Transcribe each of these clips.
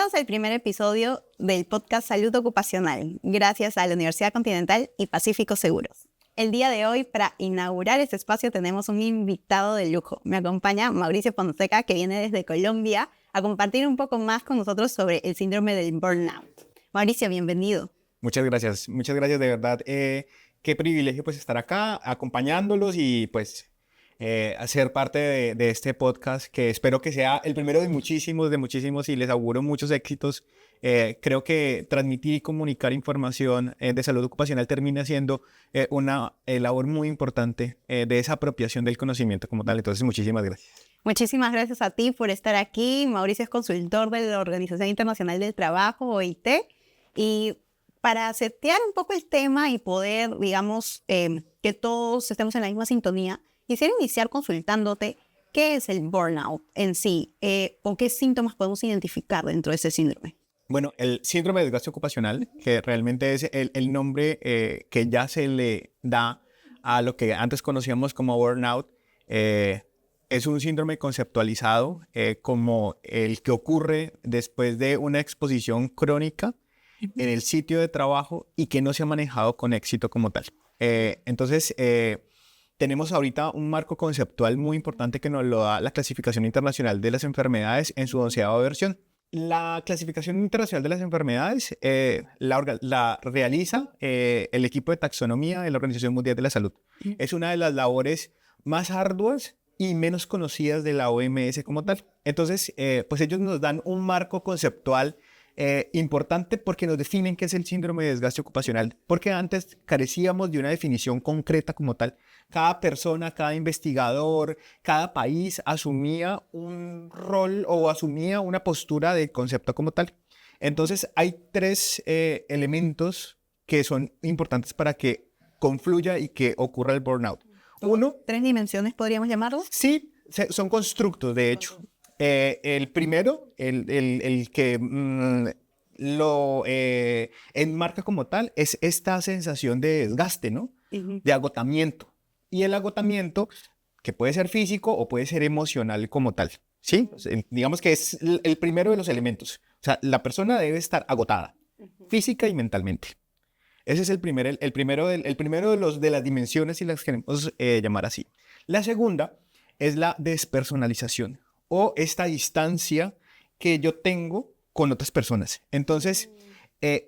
Bienvenidos al primer episodio del podcast Salud Ocupacional, gracias a la Universidad Continental y Pacífico Seguros. El día de hoy, para inaugurar este espacio, tenemos un invitado de lujo. Me acompaña Mauricio Fonseca, que viene desde Colombia, a compartir un poco más con nosotros sobre el síndrome del burnout. Mauricio, bienvenido. Muchas gracias de verdad. Qué privilegio pues estar acá acompañándolos y pues hacer parte de este podcast que espero que sea el primero de muchísimos y les auguro muchos éxitos. Creo que transmitir y comunicar información de salud ocupacional termina siendo una labor muy importante de esa apropiación del conocimiento como tal. Entonces, muchísimas gracias. Muchísimas gracias a ti por estar aquí. Mauricio es consultor de la Organización Internacional del Trabajo, OIT, y para setear un poco el tema y poder, digamos, que todos estemos en la misma sintonía, quisiera iniciar consultándote qué es el burnout en sí, o qué síntomas podemos identificar dentro de ese síndrome. Bueno, el síndrome de desgaste ocupacional, que realmente es el nombre que ya se le da a lo que antes conocíamos como burnout, es un síndrome conceptualizado como el que ocurre después de una exposición crónica en el sitio de trabajo y que no se ha manejado con éxito como tal. Entonces, tenemos ahorita un marco conceptual muy importante que nos lo da la Clasificación Internacional de las Enfermedades en su 11ª versión. La Clasificación Internacional de las Enfermedades la realiza el equipo de taxonomía de la Organización Mundial de la Salud. Es una de las labores más arduas y menos conocidas de la OMS como tal. Entonces, pues ellos nos dan un marco conceptual importante porque nos definen qué es el síndrome de desgaste ocupacional, porque antes carecíamos de una definición concreta como tal. Cada persona, cada investigador, cada país asumía un rol o asumía una postura del concepto como tal. Entonces hay tres elementos que son importantes para que confluya y que ocurra el burnout. Uno, ¿Tres dimensiones podríamos llamarlo? Sí, son constructos, de hecho. El primero, el que lo enmarca como tal, es esta sensación de desgaste, ¿no? De agotamiento. Y el agotamiento, que puede ser físico o puede ser emocional como tal, ¿sí? O sea, digamos que es el primero de los elementos. O sea, la persona debe estar agotada, física y mentalmente. Ese es el primero de las dimensiones, si las queremos llamar así. La segunda es la despersonalización o esta distancia que yo tengo con otras personas. Entonces,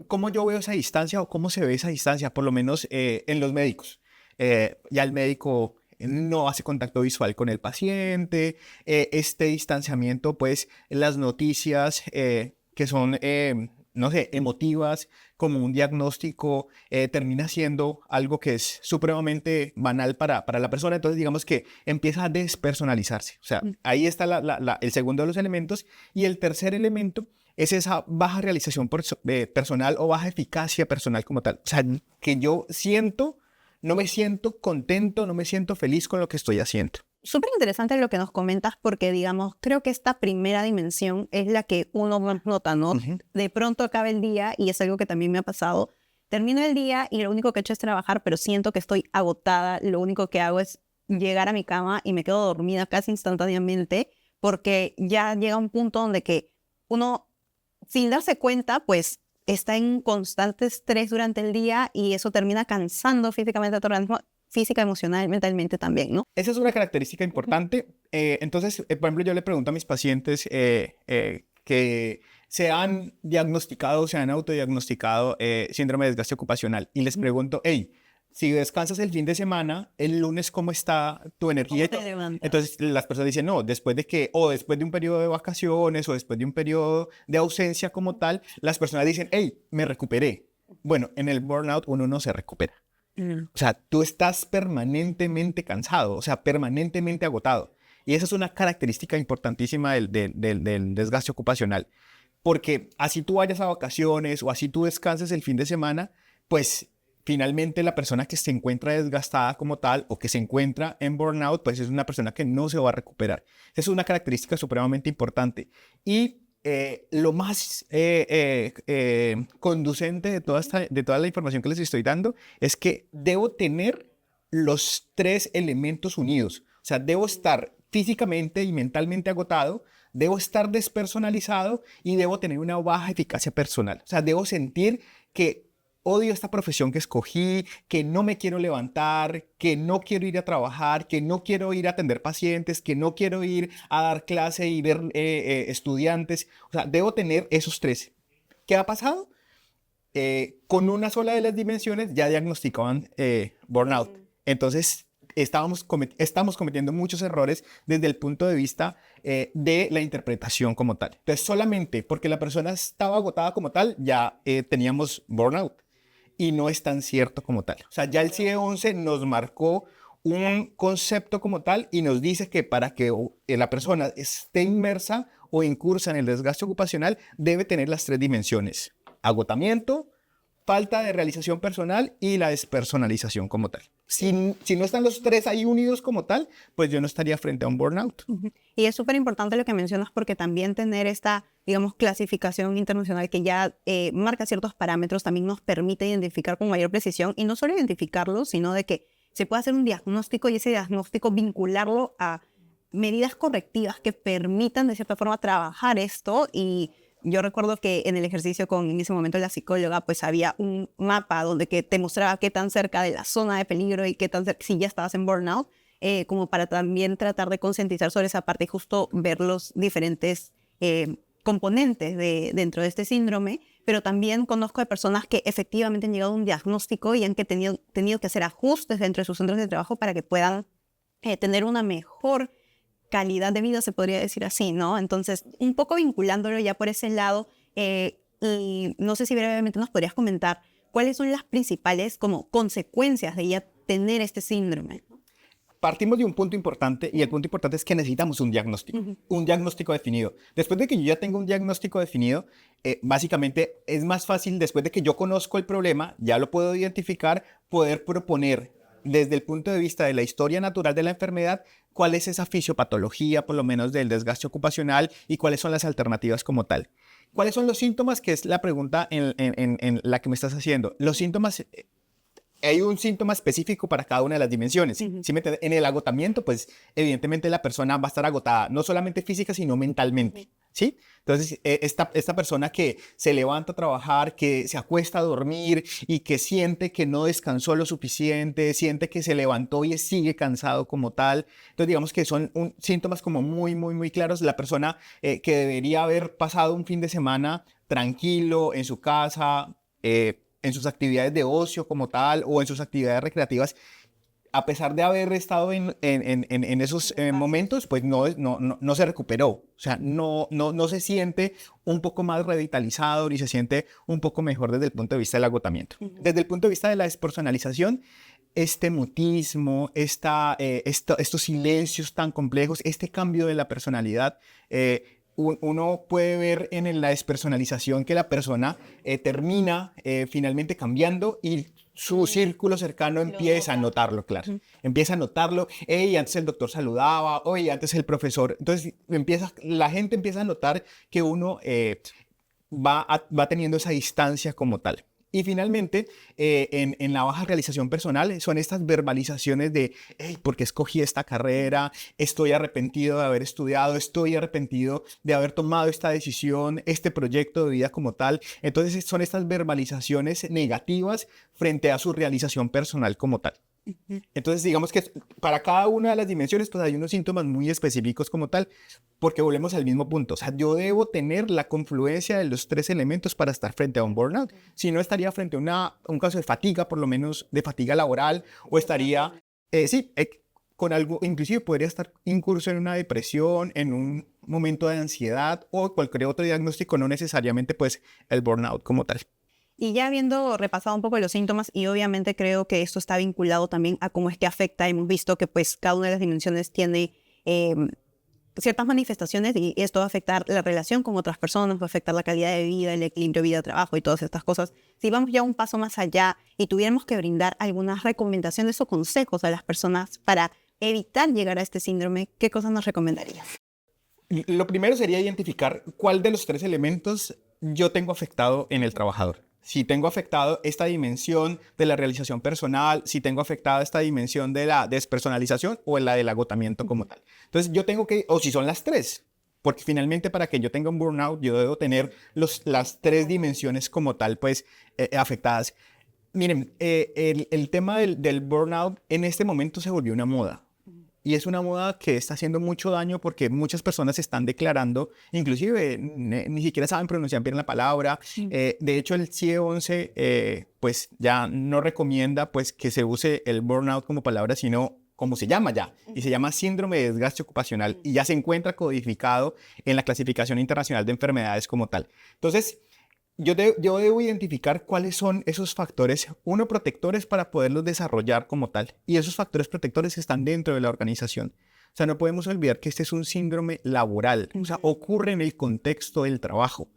¿cómo yo veo esa distancia o cómo se ve esa distancia? Por lo menos en los médicos. Ya el médico no hace contacto visual con el paciente. Este distanciamiento, pues, las noticias que son no sé, emotivas, como un diagnóstico, termina siendo algo que es supremamente banal para la persona. Entonces, digamos que empieza a despersonalizarse. O sea, ahí está el segundo de los elementos. Y el tercer elemento es esa baja realización personal o baja eficacia personal como tal. O sea, que yo no me siento contento, no me siento feliz con lo que estoy haciendo. Súper interesante lo que nos comentas porque, digamos, creo que esta primera dimensión es la que uno más nota, ¿no? De pronto acaba el día y es algo que también me ha pasado. Termino el día y lo único que he hecho es trabajar, pero siento que estoy agotada. Lo único que hago es llegar a mi cama y me quedo dormida casi instantáneamente porque ya llega un punto donde que uno, sin darse cuenta, pues está en constante estrés durante el día y eso termina cansando físicamente a todo el organismo. Física, emocional, mentalmente también, ¿no? Esa es una característica importante. Entonces, por ejemplo, yo le pregunto a mis pacientes que se han diagnosticado, se han autodiagnosticado síndrome de desgaste ocupacional y les pregunto, hey, si descansas el fin de semana, el lunes, ¿cómo está tu energía? Entonces, las personas dicen, no, después de un periodo de vacaciones o después de un periodo de ausencia como tal, las personas dicen, hey, me recuperé. Bueno, en el burnout uno no se recupera. O sea, tú estás permanentemente cansado, o sea, permanentemente agotado. Y esa es una característica importantísima del desgaste ocupacional. Porque así tú vayas a vacaciones o así tú descanses el fin de semana, pues finalmente la persona que se encuentra desgastada como tal o que se encuentra en burnout, pues es una persona que no se va a recuperar. Esa es una característica supremamente importante. Y lo más conducente de toda la información que les estoy dando es que debo tener los tres elementos unidos. O sea, debo estar físicamente y mentalmente agotado, Debo estar despersonalizado y debo tener una baja eficacia personal. O sea, debo sentir que odio esta profesión que escogí, que no me quiero levantar, que no quiero ir a trabajar, que no quiero ir a atender pacientes, que no quiero ir a dar clase y ver estudiantes. O sea, debo tener esos tres. ¿Qué ha pasado? Con una sola de las dimensiones ya diagnosticaban burnout. Entonces, estamos cometiendo muchos errores desde el punto de vista de la interpretación como tal. Entonces, solamente porque la persona estaba agotada como tal, ya teníamos burnout. Y no es tan cierto como tal. O sea, ya el CIE-11 nos marcó un concepto como tal y nos dice que para que la persona esté inmersa o incursa en el desgaste ocupacional, debe tener las tres dimensiones: agotamiento, falta de realización personal y la despersonalización como tal. Si no están los tres ahí unidos como tal, pues yo no estaría frente a un burnout. Y es súper importante lo que mencionas, porque también tener esta, digamos, clasificación internacional que ya marca ciertos parámetros también nos permite identificar con mayor precisión, y no solo identificarlos, sino de que se pueda hacer un diagnóstico y ese diagnóstico vincularlo a medidas correctivas que permitan de cierta forma trabajar esto. Y yo recuerdo que en el ejercicio en ese momento la psicóloga, pues había un mapa donde que te mostraba qué tan cerca de la zona de peligro y qué tan cerca, si ya estabas en burnout, como para también tratar de concientizar sobre esa parte y justo ver los diferentes componentes dentro de este síndrome. Pero también conozco de personas que efectivamente han llegado a un diagnóstico y han tenido que hacer ajustes dentro de sus centros de trabajo para que puedan tener una mejor calidad de vida, se podría decir así, ¿no? Entonces, un poco vinculándolo ya por ese lado, y no sé si brevemente nos podrías comentar cuáles son las principales como consecuencias de ya tener este síndrome. Partimos de un punto importante, y el punto importante es que necesitamos un diagnóstico definido. Después de que yo ya tengo un diagnóstico definido, básicamente es más fácil, después de que yo conozco el problema, ya lo puedo identificar, poder proponer desde el punto de vista de la historia natural de la enfermedad, cuál es esa fisiopatología, por lo menos del desgaste ocupacional, y cuáles son las alternativas como tal. ¿Cuáles son los síntomas? Que es la pregunta en la que me estás haciendo. Los síntomas, hay un síntoma específico para cada una de las dimensiones. ¿Sí me entiendes? En el agotamiento, pues evidentemente la persona va a estar agotada, no solamente física, sino mentalmente. ¿Sí? Entonces, esta persona que se levanta a trabajar, que se acuesta a dormir y que siente que no descansó lo suficiente, siente que se levantó y sigue cansado como tal. Entonces, digamos que son síntomas como muy, muy, muy claros. La persona que debería haber pasado un fin de semana tranquilo en su casa, en sus actividades de ocio como tal o en sus actividades recreativas, a pesar de haber estado en esos momentos, pues no se recuperó. O sea, no se siente un poco más revitalizado ni se siente un poco mejor desde el punto de vista del agotamiento. Desde el punto de vista de la despersonalización, este mutismo, estos silencios tan complejos, este cambio de la personalidad, uno puede ver en la despersonalización que la persona termina finalmente cambiando y su círculo cercano empieza a notarlo, claro. Empieza a notarlo. Hey, antes el doctor saludaba, oye, antes el profesor. Entonces la gente empieza a notar que uno va teniendo esa distancia como tal. Y finalmente, en la baja realización personal, son estas verbalizaciones de, hey, ¿por qué escogí esta carrera? Estoy arrepentido de haber estudiado, estoy arrepentido de haber tomado esta decisión, este proyecto de vida como tal. Entonces, son estas verbalizaciones negativas frente a su realización personal como tal. Entonces, digamos que para cada una de las dimensiones, pues hay unos síntomas muy específicos como tal, porque volvemos al mismo punto. O sea, yo debo tener la confluencia de los tres elementos para estar frente a un burnout. Si no, estaría frente a un caso de fatiga, por lo menos de fatiga laboral, o estaría, con algo, inclusive podría estar incurso en una depresión, en un momento de ansiedad o cualquier otro diagnóstico, no necesariamente pues el burnout como tal. Y ya habiendo repasado un poco los síntomas, y obviamente creo que esto está vinculado también a cómo es que afecta, hemos visto que pues cada una de las dimensiones tiene ciertas manifestaciones, y esto va a afectar la relación con otras personas, va a afectar la calidad de vida, el equilibrio vida-trabajo y todas estas cosas. Si vamos ya un paso más allá y tuviéramos que brindar algunas recomendaciones o consejos a las personas para evitar llegar a este síndrome, ¿qué cosas nos recomendarías? Lo primero sería identificar cuál de los tres elementos yo tengo afectado en el trabajador. Si tengo afectado esta dimensión de la realización personal, si tengo afectado esta dimensión de la despersonalización o la del agotamiento como tal. Entonces yo tengo que, o si son las tres, Porque finalmente para que yo tenga un burnout, yo debo tener las 3 dimensiones como tal, pues, afectadas. Miren, el tema del burnout en este momento se volvió una moda. Y es una moda que está haciendo mucho daño porque muchas personas se están declarando, inclusive ni siquiera saben pronunciar bien la palabra. De hecho, el CIE 11 pues ya no recomienda pues que se use el burnout como palabra, sino como se llama ya. Y se llama síndrome de desgaste ocupacional y ya se encuentra codificado en la clasificación internacional de enfermedades como tal. Entonces, yo debo identificar cuáles son esos factores, protectores para poderlos desarrollar como tal. Y esos factores protectores están dentro de la organización. O sea, no podemos olvidar que este es un síndrome laboral. O sea, ocurre en el contexto del trabajo.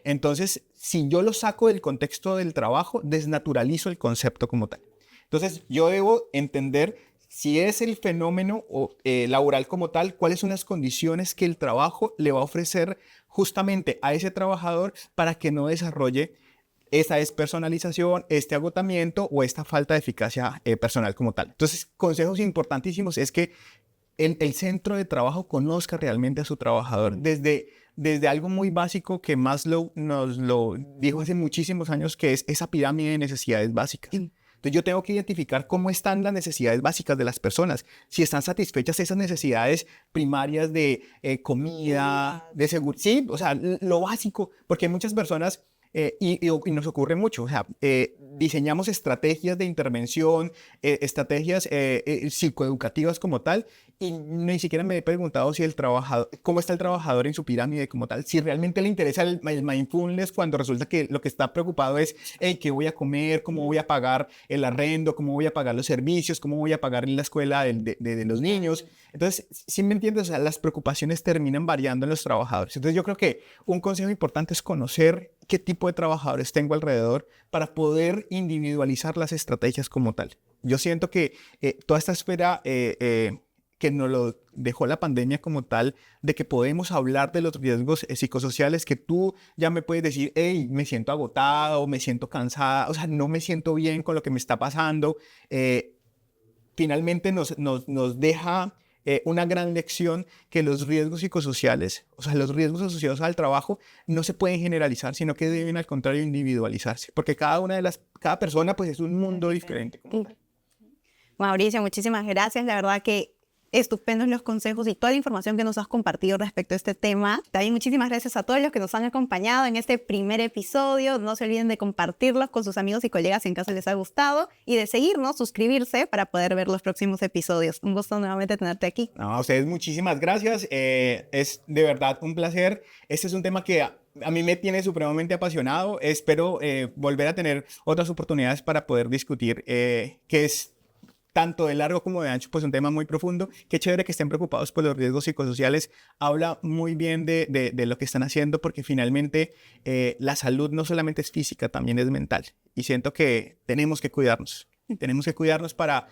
Entonces, si yo lo saco del contexto del trabajo, desnaturalizo el concepto como tal. Entonces, yo debo entender si es el fenómeno laboral como tal, cuáles son las condiciones que el trabajo le va a ofrecer justamente a ese trabajador para que no desarrolle esa despersonalización, este agotamiento o esta falta de eficacia personal como tal. Entonces, consejos importantísimos es que el centro de trabajo conozca realmente a su trabajador. Desde algo muy básico que Maslow nos lo dijo hace muchísimos años, que es esa pirámide de necesidades básicas. Entonces yo tengo que identificar cómo están las necesidades básicas de las personas, si están satisfechas esas necesidades primarias de comida, de seguridad, sí, o sea, lo básico, porque hay muchas personas, y nos ocurre mucho, o sea, diseñamos estrategias de intervención, estrategias psicoeducativas como tal, y ni siquiera me he preguntado si el trabajador, cómo está el trabajador en su pirámide como tal, si realmente le interesa el mindfulness cuando resulta que lo que está preocupado es qué voy a comer, cómo voy a pagar el arrendo, cómo voy a pagar los servicios, cómo voy a pagar la escuela de los niños. Entonces, ¿sí me entiendes? O sea, las preocupaciones terminan variando en los trabajadores. Entonces, yo creo que un consejo importante es conocer qué tipo de trabajadores tengo alrededor para poder individualizar las estrategias como tal. Yo siento que toda esta esfera que nos lo dejó la pandemia como tal, de que podemos hablar de los riesgos psicosociales, que tú ya me puedes decir, hey, me siento agotado, me siento cansada, o sea, no me siento bien con lo que me está pasando. Finalmente nos deja una gran lección que los riesgos psicosociales, o sea, los riesgos asociados al trabajo no se pueden generalizar, sino que deben al contrario individualizarse, porque cada persona pues es un mundo diferente. Mauricio, muchísimas gracias. La verdad que estupendos los consejos y toda la información que nos has compartido respecto a este tema. También muchísimas gracias a todos los que nos han acompañado en este primer episodio. No se olviden de compartirlos con sus amigos y colegas si en caso les ha gustado y de seguirnos, suscribirse para poder ver los próximos episodios. Un gusto nuevamente tenerte aquí. No, a ustedes muchísimas gracias. Es de verdad un placer. Este es un tema que a mí me tiene supremamente apasionado. Espero volver a tener otras oportunidades para poder discutir qué es tanto de largo como de ancho, pues un tema muy profundo. Qué chévere que estén preocupados por los riesgos psicosociales. Habla muy bien de lo que están haciendo, porque finalmente la salud no solamente es física, también es mental. Y siento que tenemos que cuidarnos. Tenemos que cuidarnos para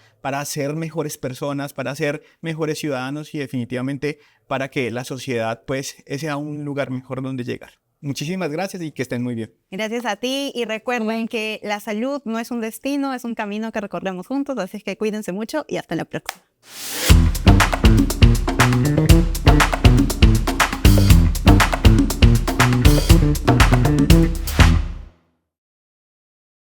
ser mejores personas, para ser mejores ciudadanos y definitivamente para que la sociedad pues sea un lugar mejor donde llegar. Muchísimas gracias y que estén muy bien. Gracias a ti y recuerden que la salud no es un destino, es un camino que recorremos juntos, así que cuídense mucho y hasta la próxima.